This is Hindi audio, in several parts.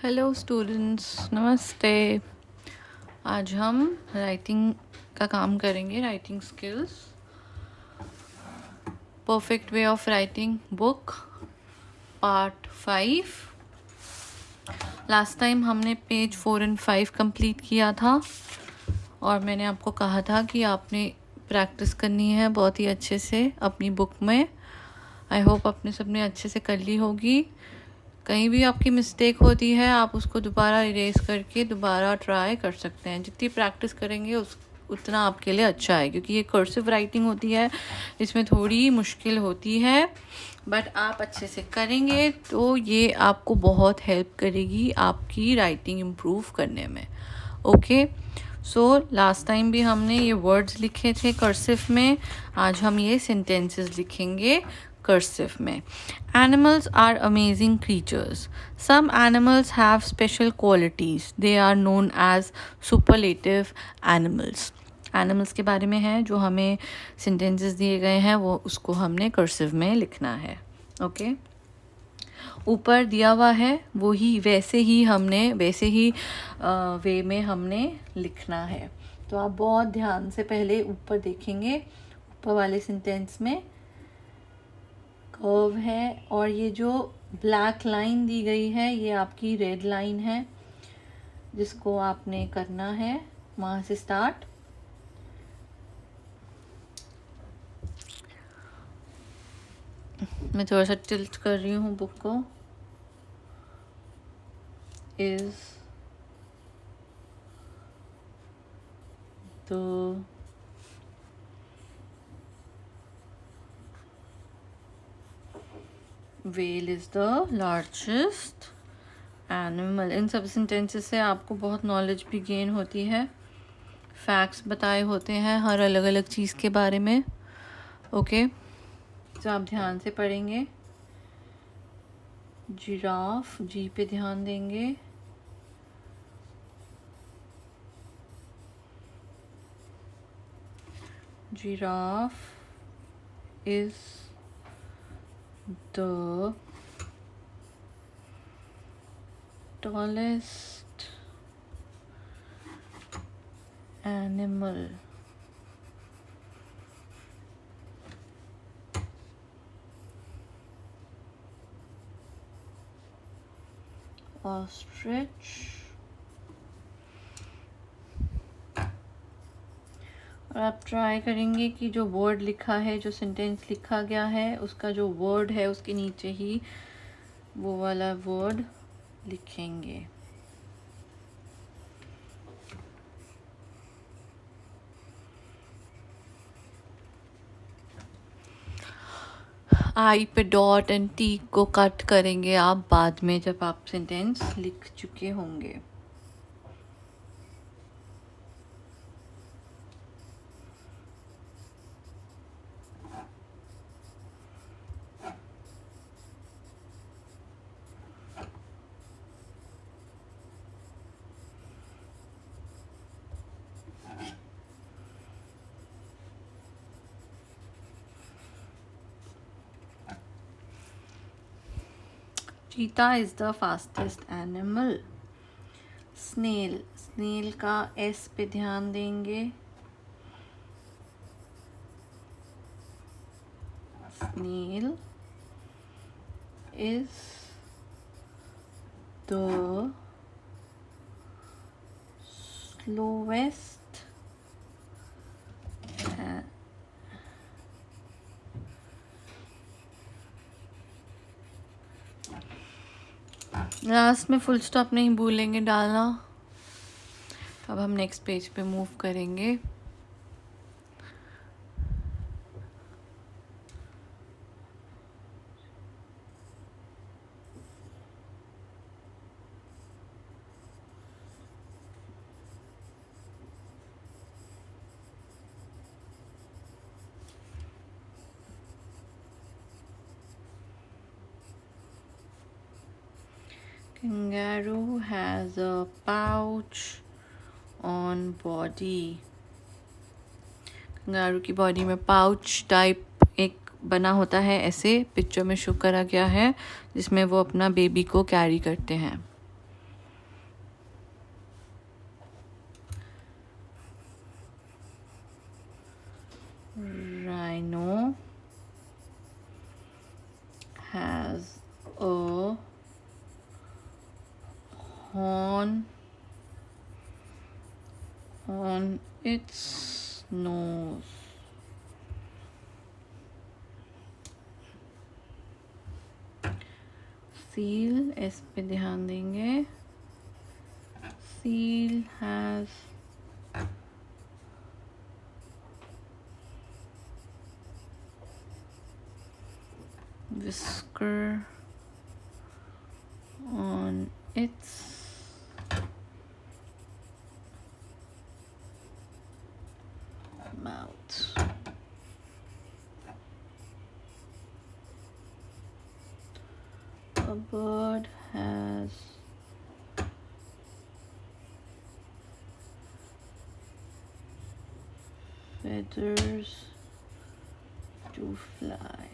हेलो स्टूडेंट्स, नमस्ते। आज हम राइटिंग का काम करेंगे, writing skills, perfect way of writing book part 5। Last time हमने पेज 4 और 5 कंप्लीट किया था और मैंने आपको कहा था कि आपने प्रैक्टिस करनी है बहुत ही अच्छे से अपनी बुक में। आई होप आपने सबने अच्छे से कर ली होगी। कहीं भी आपकी मिस्टेक होती है आप उसको दोबारा इरेज करके दोबारा ट्राई कर सकते हैं। जितनी प्रैक्टिस करेंगे उतना आपके लिए अच्छा है, क्योंकि ये कर्सिव राइटिंग होती है, इसमें थोड़ी मुश्किल होती है, बट आप अच्छे से करेंगे तो ये आपको बहुत हेल्प करेगी आपकी राइटिंग इम्प्रूव करने में। ओके, सो लास्ट टाइम भी हमने ये वर्ड्स लिखे थे कर्सिव में, आज हम ये सेंटेंसेस लिखेंगे cursive में। Animals are amazing creatures. Some animals have special qualities. They are known as superlative animals. Animals के बारे में है जो हमें sentences दिए गए हैं, वो उसको हमने cursive में लिखना है। ओके, ऊपर दिया हुआ है वही वैसे ही वे में हमने लिखना है। तो आप बहुत ध्यान से पहले ऊपर देखेंगे। ऊपर वाले सेंटेंस में कर्व है और ये जो ब्लैक लाइन दी गई है ये आपकी रेड लाइन है, जिसको आपने करना है वहाँ से स्टार्ट। मैं थोड़ा सा टिल्ट कर रही हूँ बुक को। Is the whale is the largest animal। इन सब सेंटेंसेस से आपको बहुत नॉलेज भी गेन होती है, फैक्ट्स बताए होते हैं हर अलग अलग चीज़ के बारे में। ओके, तो आप ध्यान से पढ़ेंगे। जिराफ, जी पे ध्यान देंगे। Giraffe is the tallest animal. Ostrich, और आप ट्राई करेंगे कि जो वर्ड लिखा है, जो सेंटेंस लिखा गया है, उसका जो वर्ड है उसके नीचे ही वो वाला वर्ड लिखेंगे। आई पे डॉट एंड टी को कट करेंगे आप बाद में, जब आप सेंटेंस लिख चुके होंगे। Cheetah is the fastest animal. Snail, snail का एस पे ध्यान देंगे। Snail is the slowest last में फुल स्टॉप नहीं भूलेंगे डालना। अब हम नेक्स्ट पेज पे मूव करेंगे। Kangaroo has a pouch on body। Kangaroo की बॉडी में पाउच टाइप एक बना होता है, ऐसे पिक्चर में शो करा गया है, जिसमें वो अपना बेबी को कैरी करते हैं। Rhino has a horn on its nose. Seal, इस पे ध्यान देंगे. Seal has whisker on its mouth. A bird has feathers to fly.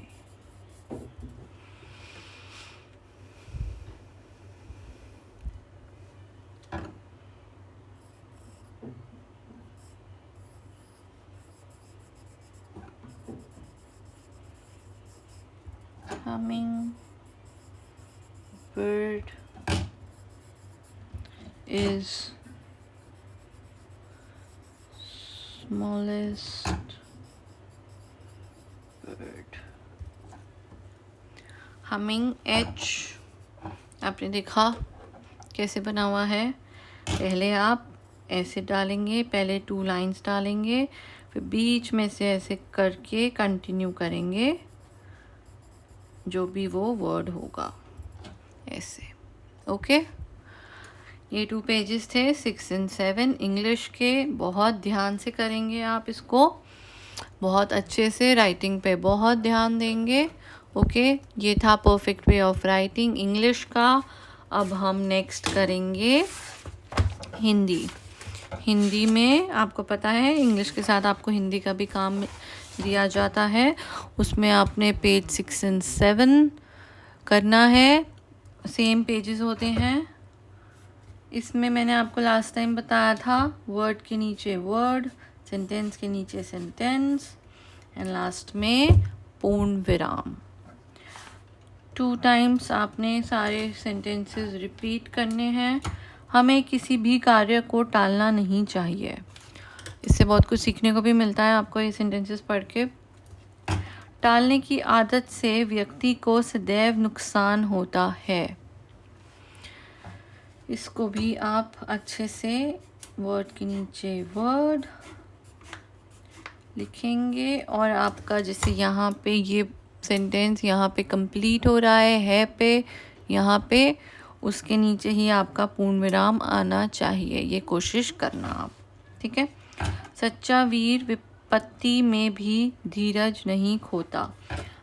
Humming bird is smallest bird. Humming H आपने देखा कैसे बना हुआ है. पहले आप ऐसे डालेंगे, पहले 2 लाइंस डालेंगे, फिर बीच में से ऐसे करके कंटिन्यू करेंगे जो भी वो वर्ड होगा ऐसे. ओके, ये 2 पेजेस थे 6 and 7 इंग्लिश के. बहुत ध्यान से करेंगे आप इसको, बहुत अच्छे से राइटिंग पे बहुत ध्यान देंगे. ओके, ये था perfect way of writing English का. अब हम नेक्स्ट करेंगे हिंदी. हिंदी में आपको पता है इंग्लिश के साथ आपको हिंदी का भी काम दिया जाता है. उसमें आपने पेज 6 and 7 करना है. सेम पेजेस होते हैं. इसमें मैंने आपको लास्ट टाइम बताया था वर्ड के नीचे वर्ड, सेंटेंस के नीचे सेंटेंस एंड लास्ट में पूर्ण विराम. 2 टाइम्स आपने सारे सेंटेंसेस रिपीट करने हैं. हमें किसी भी कार्य को टालना नहीं चाहिए. इससे बहुत कुछ सीखने को भी मिलता है आपको ये सेंटेंसेस पढ़ के. टालने की आदत से व्यक्ति को सदैव नुकसान होता है. इसको भी आप अच्छे से वर्ड के नीचे वर्ड लिखेंगे और आपका जैसे यहाँ पे ये सेंटेंस यहाँ पे कंप्लीट हो रहा है पे यहाँ पे उसके नीचे ही आपका पूर्ण विराम आना चाहिए. ये कोशिश करना आप. ठीक है. सच्चा वीर विपत्ति में भी धीरज नहीं खोता.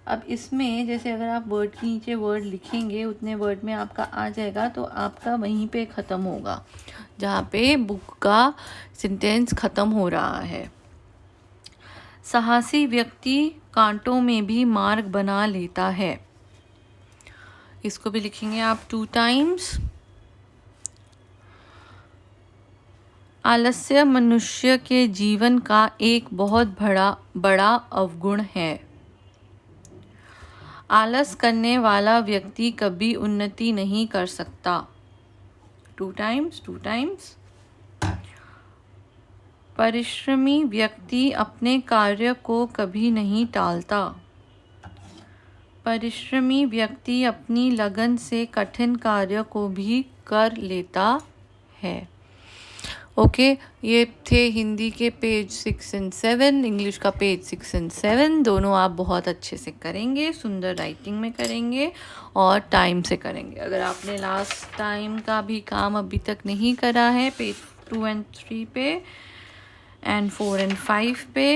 अब इसमें जैसे अगर आप वर्ड के नीचे वर्ड लिखेंगे उतने वर्ड में आपका आ जाएगा तो आपका वहीं पे ख़त्म होगा जहाँ पे बुक का सेंटेंस ख़त्म हो रहा है. साहसी व्यक्ति कांटों में भी मार्ग बना लेता है. इसको भी लिखेंगे आप 2 टाइम्स. आलस्य मनुष्य के जीवन का एक बहुत बड़ा अवगुण है. आलस करने वाला व्यक्ति कभी उन्नति नहीं कर सकता. 2 टाइम्स. परिश्रमी व्यक्ति अपने कार्य को कभी नहीं टालता. परिश्रमी व्यक्ति अपनी लगन से कठिन कार्य को भी कर लेता है. ओके, ये थे हिंदी के पेज 6 and 7. इंग्लिश का पेज 6 and 7 दोनों आप बहुत अच्छे से करेंगे, सुंदर राइटिंग में करेंगे और टाइम से करेंगे. अगर आपने लास्ट टाइम का भी काम अभी तक नहीं करा है पेज 2 and 3 पे एंड 4 and 5 पे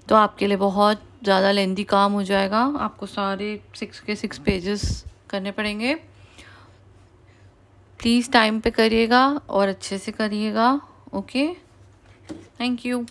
तो आपके लिए बहुत ज़्यादा लेंदी काम हो जाएगा. आपको सारे 6 के 6 पेजेस करने पड़ेंगे. प्लीज़ टाइम पे करिएगा और अच्छे से करिएगा. Okay, thank you.